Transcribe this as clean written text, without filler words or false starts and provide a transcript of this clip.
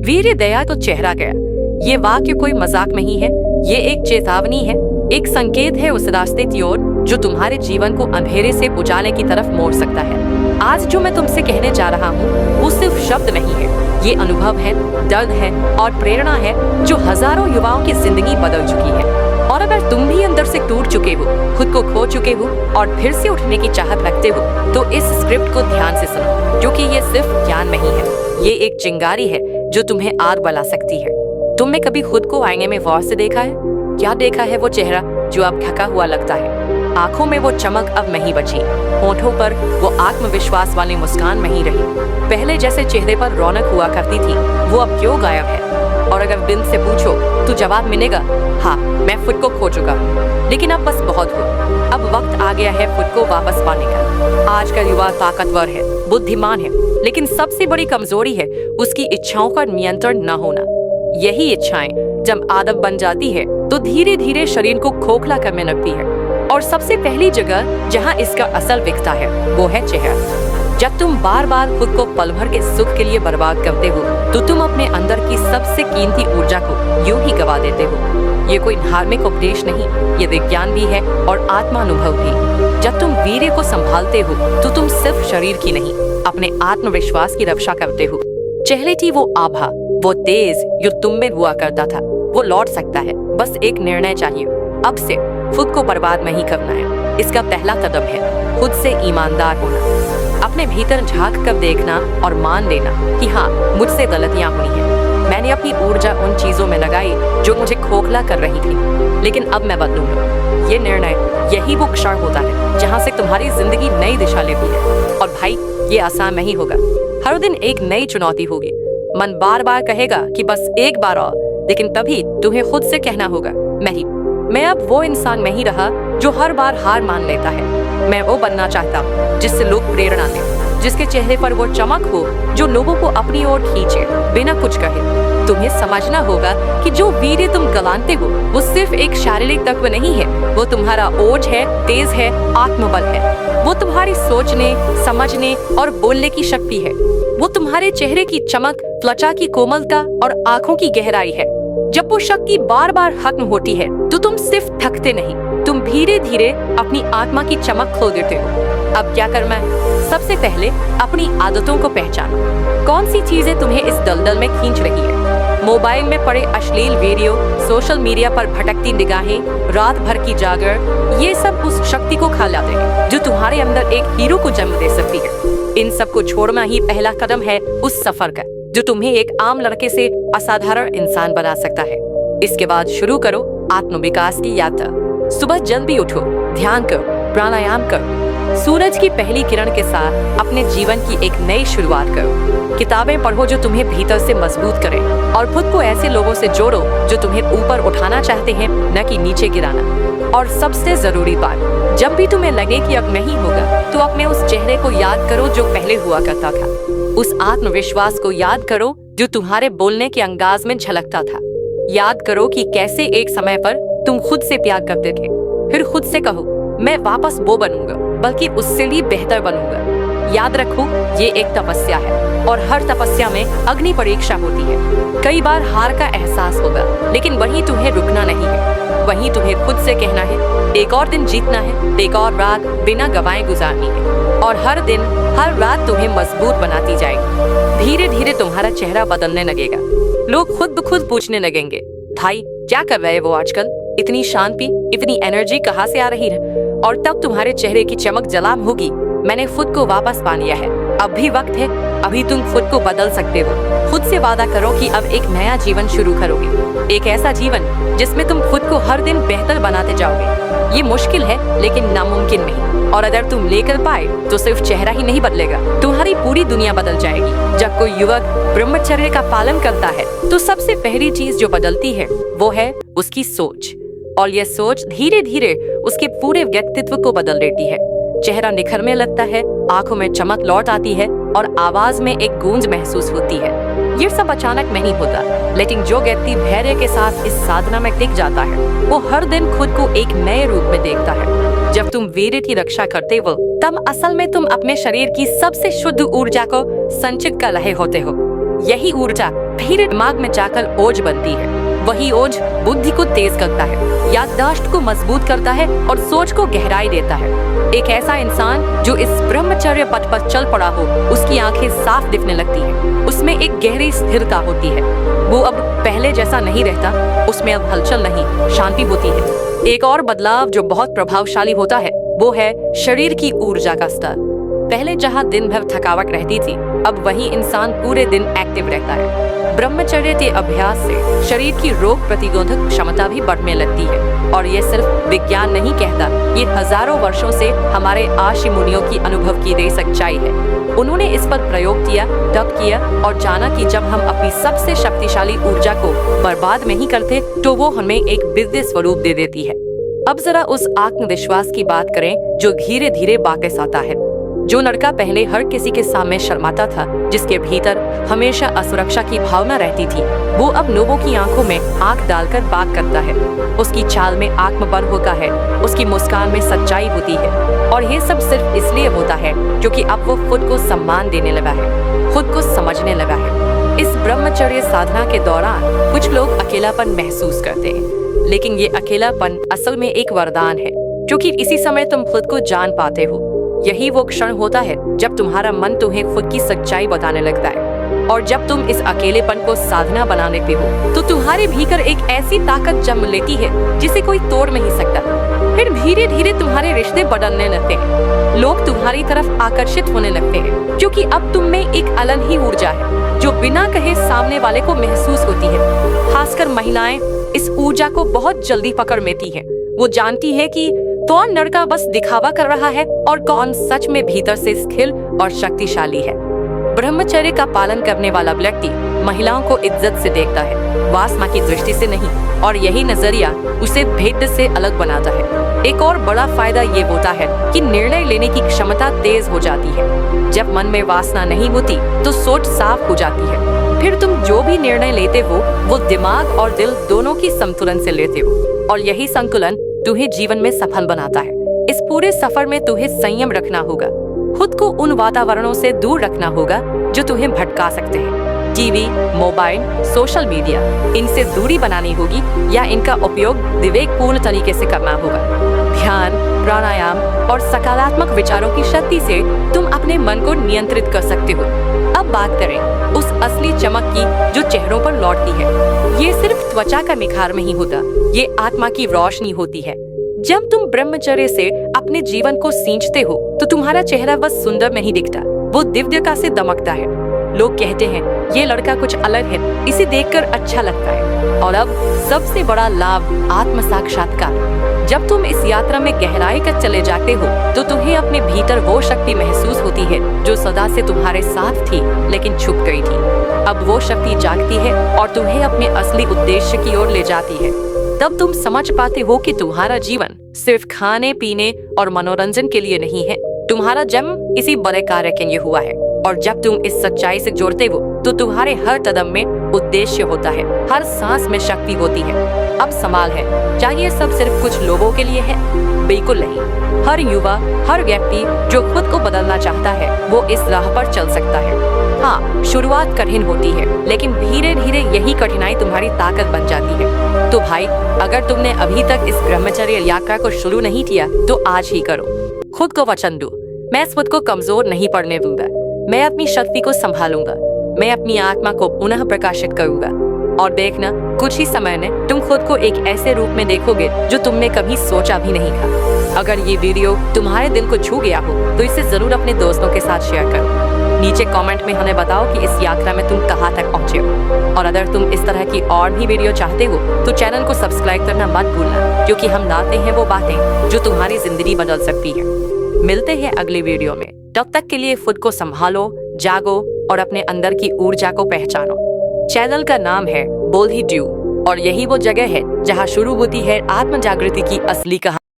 वीर्य दया तो चेहरा गया। ये वाक्य कोई मजाक नहीं है, ये एक चेतावनी है, एक संकेत है उस रास्ते की ओर जो तुम्हारे जीवन को अंधेरे से उजाले की तरफ मोड़ सकता है। आज जो मैं तुमसे कहने जा रहा हूँ वो सिर्फ शब्द नहीं है, ये अनुभव है, दर्द है और प्रेरणा है जो हजारों युवाओं की जिंदगी बदल चुकी है। और अगर तुम भी अंदर से टूट चुके हो, खुद को खो चुके हो और फिर से उठने की चाहत रखते हो, तो इस स्क्रिप्ट को ध्यान से सुनो, क्योंकि ये सिर्फ ज्ञान नहीं है, ये एक चिंगारी है जो तुम्हें आग बला सकती है। तुमने कभी खुद को आईने में गौर से देखा है? क्या देखा है वो चेहरा जो अब थका हुआ लगता है? आंखों में वो चमक अब नहीं बची, होठों पर वो आत्मविश्वास वाली मुस्कान नहीं रही। पहले जैसे चेहरे पर रौनक हुआ करती थी, वो अब क्यों गायब है? और अगर दिल से पूछो तो जवाब मिलेगा, हाँ, मैं खुद को खो चुका हूँ, लेकिन अब बस बहुत हो। अब वक्त आ गया है खुद को वापस पाने का। आज का युवा ताकतवर है, बुद्धिमान है, लेकिन सबसे बड़ी कमजोरी है उसकी इच्छाओं का नियंत्रण न होना। यही इच्छाएं जब आदत बन जाती है तो धीरे धीरे शरीर को खोखला करने लगती है। और सबसे पहली जगह जहाँ इसका असल दिखता है वो है चेहरा। जब तुम बार बार खुद को पल भर के सुख के लिए बर्बाद करते हो तो तुम अपने अंदर की सबसे कीमती ऊर्जा को यूं ही गवा देते हो। ये कोई धार्मिक उपदेश नहीं, ये विज्ञान भी है और आत्मानुभव भी। जब तुम वीर्य को संभालते हो तो तुम सिर्फ शरीर की नहीं, अपने आत्मविश्वास की रक्षा करते हो। चेहरे की वो आभा, वो तेज जो तुम में हुआ करता था, वो लौट सकता है। बस एक निर्णय चाहिए, अब से खुद को बर्बाद नहीं करना है। इसका पहला कदम है खुद से ईमानदार होना, अपने भीतर झांक कर देखना और मान लेना कि हाँ, मुझसे गलतियां हुई हैं। मैंने अपनी ऊर्जा उन चीजों में लगाई जो मुझे खोखला कर रही थी, लेकिन अब मैं बदलूंगा। ये निर्णय, यही वो क्षण होता है जहाँ से तुम्हारी जिंदगी नई दिशा लेती है। और भाई, ये आसान नहीं होगा। हर दिन एक नई चुनौती होगी। मन बार बार कहेगा कि बस एक बार और, लेकिन तभी तुम्हें खुद से कहना होगा, मैं अब वो इंसान नहीं रहा जो हर बार हार मान लेता है। मैं वो बनना चाहता हूँ जिससे लोग प्रेरणा लें, जिसके चेहरे पर वो चमक हो जो लोगों को अपनी ओर खींचे बिना कुछ कहे। तुम्हें समझना होगा कि जो वीर्य तुम गलाते हो वो सिर्फ एक शारीरिक तत्व नहीं है, वो तुम्हारा ओज है, तेज है, आत्मबल है। वो तुम्हारी सोचने, समझने और बोलने की शक्ति है। वो तुम्हारे चेहरे की चमक, त्वचा की कोमलता और आंखों की गहराई है। जब वो शक्ति बार बार खत्म होती है तो तुम सिर्फ थकते नहीं, तुम धीरे धीरे अपनी आत्मा की चमक खो देते हो। अब क्या करना है? सबसे पहले अपनी आदतों को पहचानो। कौन सी चीजें तुम्हें इस दलदल में खींच रही है? मोबाइल में पड़े अश्लील वीडियो, सोशल मीडिया पर भटकती निगाहें, रात भर की जागर, ये सब उस शक्ति को खा जाते हैं जो तुम्हारे अंदर एक हीरो को जन्म दे सकती है। इन सब को छोड़ना ही पहला कदम है उस सफर का जो तुम्हें एक आम लड़के से असाधारण इंसान बना सकता है। इसके बाद शुरू करो आत्मविकास की यात्रा। सुबह जल्दी उठो, ध्यान करो, प्राणायाम करो, सूरज की पहली किरण के साथ अपने जीवन की एक नई शुरुआत करो। किताबें पढ़ो जो तुम्हें भीतर से मजबूत करें और खुद को ऐसे लोगों से जोड़ो जो तुम्हें ऊपर उठाना चाहते हैं, न कि नीचे गिराना। और सबसे जरूरी बात, जब भी तुम्हें लगे कि अब नहीं होगा तो अपने उस चेहरे को याद करो जो पहले हुआ करता था। उस आत्मविश्वास को याद करो जो तुम्हारे बोलने के अंदाज में झलकता था। याद करो कि कैसे एक समय पर तुम खुद से प्यार करते थे। फिर खुद से कहो, मैं वापस वो बनूंगा, बल्कि उससे भी बेहतर बनूंगा। याद रखो, ये एक तपस्या है और हर तपस्या में अग्नि परीक्षा होती है। कई बार हार का एहसास होगा, लेकिन वहीं तुम्हें रुकना नहीं है। वहीं तुम्हें खुद से कहना है, एक और दिन जीतना है, एक और रात बिना गवाए गुजारनी है। और हर दिन, हर रात तुम्हें मजबूत बनाती जाएगी। धीरे धीरे तुम्हारा चेहरा बदलने लगेगा। लोग खुद ब खुद पूछने लगेंगे, भाई क्या कर रहे हो आजकल? इतनी शांति, इतनी एनर्जी कहाँ से आ रही है? और तब तुम्हारे चेहरे की चमक जलाम होगी, मैंने खुद को वापस पा लिया है। अब भी वक्त है, अभी तुम खुद को बदल सकते हो। खुद से वादा करो कि अब एक नया जीवन शुरू करोगे, एक ऐसा जीवन जिसमें तुम खुद को हर दिन बेहतर बनाते जाओगे। ये मुश्किल है लेकिन नामुमकिन नहीं। और अगर तुम लेकर पाए तो सिर्फ चेहरा ही नहीं बदलेगा, तुम्हारी पूरी दुनिया बदल जाएगी। जब कोई युवक ब्रह्मचर्य का पालन करता है तो सबसे पहली चीज जो बदलती है वो है उसकी सोच। और यह सोच धीरे धीरे उसके पूरे व्यक्तित्व को बदल देती है। चेहरा निखरने लगता है, आंखों में चमक लौट आती है और आवाज में एक गूंज महसूस होती है। ये सब अचानक नहीं होता, लेकिन जो व्यक्ति धैर्य के साथ इस साधना में टिक जाता है वो हर दिन खुद को एक नए रूप में देखता है। जब तुम वीर्य की रक्षा करते हो तब असल में तुम अपने शरीर की सबसे शुद्ध ऊर्जा को संचित कर रहे होते हो। यही ऊर्जा फिर दिमाग में जाकर ओज बनती है। वही ओज बुद्धि को तेज करता है, याददाश्त को मजबूत करता है और सोच को गहराई देता है। एक ऐसा इंसान जो इस ब्रह्मचर्य पथ पर चल पड़ा हो, उसकी आंखें साफ दिखने लगती है, उसमें एक गहरी स्थिरता होती है। वो अब पहले जैसा नहीं रहता, उसमें अब हलचल नहीं, शांति होती है। एक और बदलाव जो बहुत प्रभावशाली होता है वो है शरीर की ऊर्जा का स्तर। पहले जहाँ दिन भर थकावट रहती थी, अब वही इंसान पूरे दिन एक्टिव रहता है। ब्रह्मचर्य के अभ्यास से शरीर की रोग प्रतिरोधक क्षमता भी बढ़ने लगती है। और ये सिर्फ विज्ञान नहीं कहता, ये हजारों वर्षों से हमारे आशी मुनियों की अनुभव की गई सच्चाई है। उन्होंने इस पर प्रयोग किया, तप किया और जाना कि जब हम अपनी सबसे शक्तिशाली ऊर्जा को बर्बाद नहीं करते तो वो हमें एक दिव्य स्वरूप दे देती है। अब जरा उस आत्मविश्वास की बात करें जो धीरे धीरे वापस आता है। जो लड़का पहले हर किसी के सामने शर्माता था, जिसके भीतर हमेशा असुरक्षा की भावना रहती थी, वो अब लोगों की आंखों में आंख डालकर बात करता है। उसकी चाल में आत्मबल होता है, उसकी मुस्कान में सच्चाई होती है। और ये सब सिर्फ इसलिए होता है क्योंकि अब वो खुद को सम्मान देने लगा है, खुद को समझने लगा है। इस ब्रह्मचर्य साधना के दौरान कुछ लोग अकेलापन महसूस करते हैं, लेकिन ये अकेलापन असल में एक वरदान है, क्योंकि इसी समय तुम खुद को जान पाते हो। यही वो क्षण होता है जब तुम्हारा मन तुम्हें खुद की सच्चाई बताने लगता है। और जब तुम इस अकेलेपन को साधना बना लेते हो तो तुम्हारे भीतर एक ऐसी ताकत जन्म लेती है जिसे कोई तोड़ नहीं सकता। फिर धीरे धीरे तुम्हारे रिश्ते बदलने लगते हैं, लोग तुम्हारी तरफ आकर्षित होने लगते हैं, क्योंकि अब तुम में एक अलग ही ऊर्जा है जो बिना कहे सामने वाले को महसूस होती है। खासकर महिलाएं इस ऊर्जा को बहुत जल्दी पकड़ लेती हैं। वो जानती है कि कौन लड़का बस दिखावा कर रहा है और कौन सच में भीतर से स्थिर और शक्तिशाली है। ब्रह्मचर्य का पालन करने वाला व्यक्ति महिलाओं को इज्जत से देखता है, वासना की दृष्टि से नहीं, और यही नजरिया उसे भेद से अलग बनाता है। एक और बड़ा फायदा ये होता है कि निर्णय लेने की क्षमता तेज हो जाती है। जब मन में वासना नहीं होती तो सोच साफ हो जाती है। फिर तुम जो भी निर्णय लेते हो वो दिमाग और दिल दोनों की संतुलन से लेते हो, और यही संतुलन तुम्हें जीवन में सफल बनाता है। इस पूरे सफर में तुम्हें संयम रखना होगा, खुद को उन वातावरणों से दूर रखना होगा जो तुम्हें भटका सकते हैं। टीवी, मोबाइल, सोशल मीडिया, इनसे दूरी बनानी होगी या इनका उपयोग विवेकपूर्ण तरीके से करना होगा। ध्यान, प्राणायाम और सकारात्मक विचारों की शक्ति से तुम अपने मन को नियंत्रित कर सकते हो। अब बात करें उस असली चमक की जो चेहरों पर लौटती है। ये सिर्फ त्वचा का निखार नहीं होता, ये आत्मा की रोशनी होती है। जब तुम ब्रह्मचर्य से अपने जीवन को सींचते हो तो तुम्हारा चेहरा बस सुंदर नहीं दिखता, वो दिव्यता से दमकता है। लोग कहते हैं ये लड़का कुछ अलग है, इसे देखकर अच्छा लगता है। और अब सबसे बड़ा लाभ, आत्म साक्षात्कार। जब तुम इस यात्रा में गहराई तक चले जाते हो तो तुम्हें अपने भीतर वो शक्ति महसूस होती है जो सदा से तुम्हारे साथ थी लेकिन छुप गई थी। अब वो शक्ति जागती है और तुम्हें अपने असली उद्देश्य की ओर ले जाती है। तब तुम समझ पाते हो कि तुम्हारा जीवन सिर्फ खाने पीने और मनोरंजन के लिए नहीं है, तुम्हारा जन्म इसी बड़े कार्य के लिए हुआ है। और जब तुम इस सच्चाई से जुड़ते हो तो तुम्हारे हर कदम में उद्देश्य होता है, हर सांस में शक्ति होती है। अब सवाल है, क्या ये सब सिर्फ कुछ लोगों के लिए है? बिल्कुल नहीं। हर युवा, हर व्यक्ति जो खुद को बदलना चाहता है वो इस राह पर चल सकता है। हाँ, शुरुआत कठिन होती है, लेकिन धीरे धीरे यही कठिनाई तुम्हारी ताकत बन जाती है। तो भाई, अगर तुमने अभी तक इस ब्रह्मचर्य यात्रा को शुरू नहीं किया तो आज ही करो। खुद को वचन दो, मैं खुद को कमजोर नहीं पड़ने दूंगा, मैं अपनी शक्ति को संभालूंगा, मैं अपनी आत्मा को पुनः प्रकाशित करूंगा। और देखना, कुछ ही समय में तुम खुद को एक ऐसे रूप में देखोगे जो तुमने कभी सोचा भी नहीं था। अगर ये वीडियो तुम्हारे दिल को छू गया हो तो इसे जरूर अपने दोस्तों के साथ शेयर करो। नीचे कमेंट में हमें बताओ कि इस यात्रा में तुम कहाँ तक पहुँचे हो। और अगर तुम इस तरह की और भी वीडियो चाहते हो तो चैनल को सब्सक्राइब करना मत भूलना, क्योंकि हम लाते हैं वो बातें जो तुम्हारी जिंदगी बदल सकती है। मिलते हैं अगली वीडियो में, तब तक के लिए खुद को संभालो, जागो और अपने अंदर की ऊर्जा को पहचानो। चैनल का नाम है बोल्ही ड्यू और यही वो जगह है जहाँ शुरू होती है आत्म जागृति की असली कहानी।